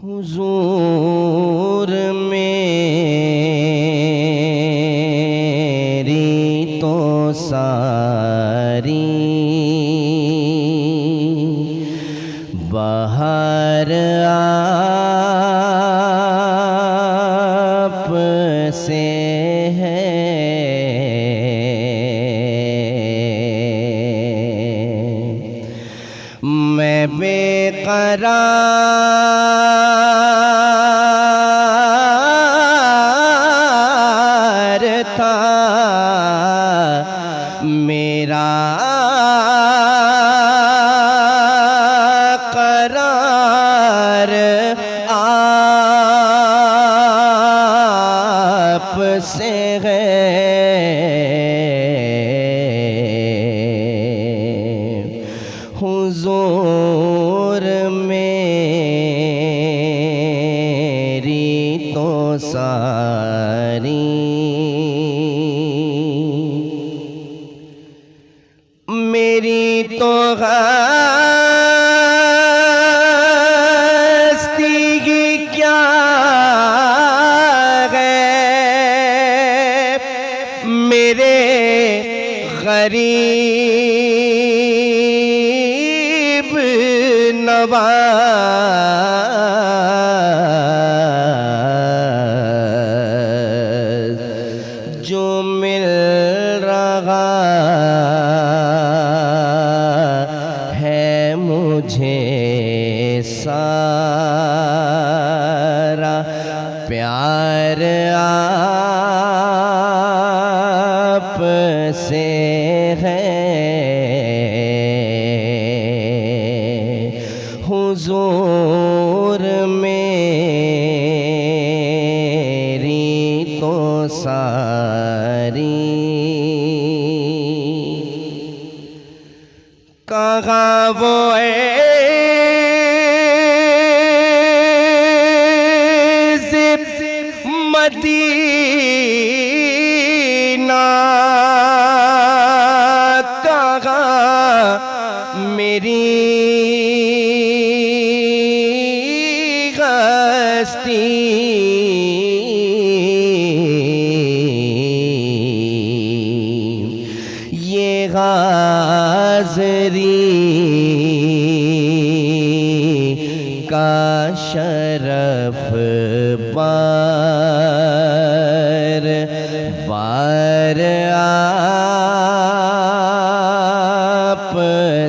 हुजूर मेरी तो सारी बाहर आप से है। मैं बेकरार था, मेरा करार आप से है। हुजूर मेरी तो सारी मेरी तो हस्ती की क्या है, मेरे गरीब नवाज जो मिल रहा है मुझे सारा प्यार आप से है। हुजूर मेरी तो सारी कहाँ वो मदीना, कहाँ मेरी हस्ती, ये हाज़री का शरफ बार बार आप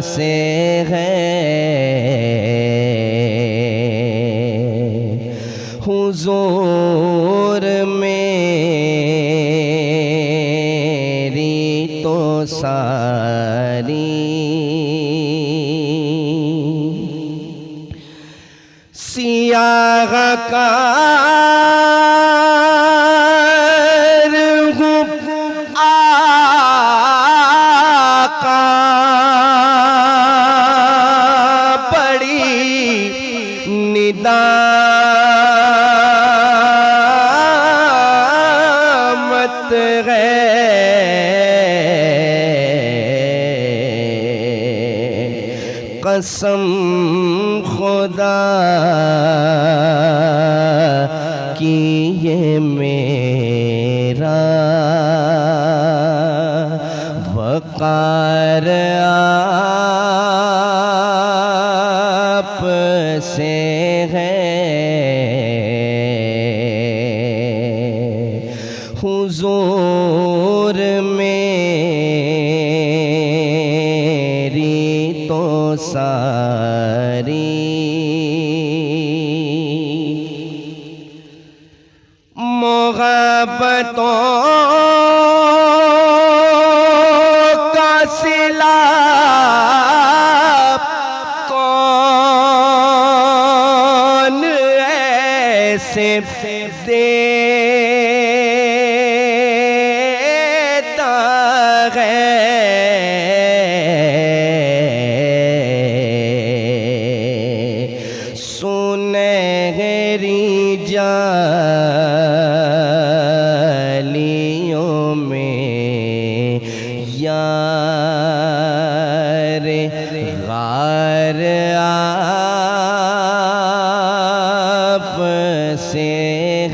से है। हुजूर मेरी तो सारी सियाह कार हूँ आका, बड़ी निदामत है। कसम खुदा कि ये मेरा वक़ार आप से है। हुजूर मेरी तो सारी मोहब्बतों का सिला कौन ऐसे देता है। सुनहरी जालियों में यार गार से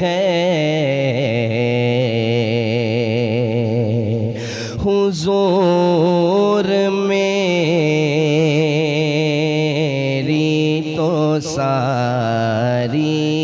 है हुजूर मेरी तो सारी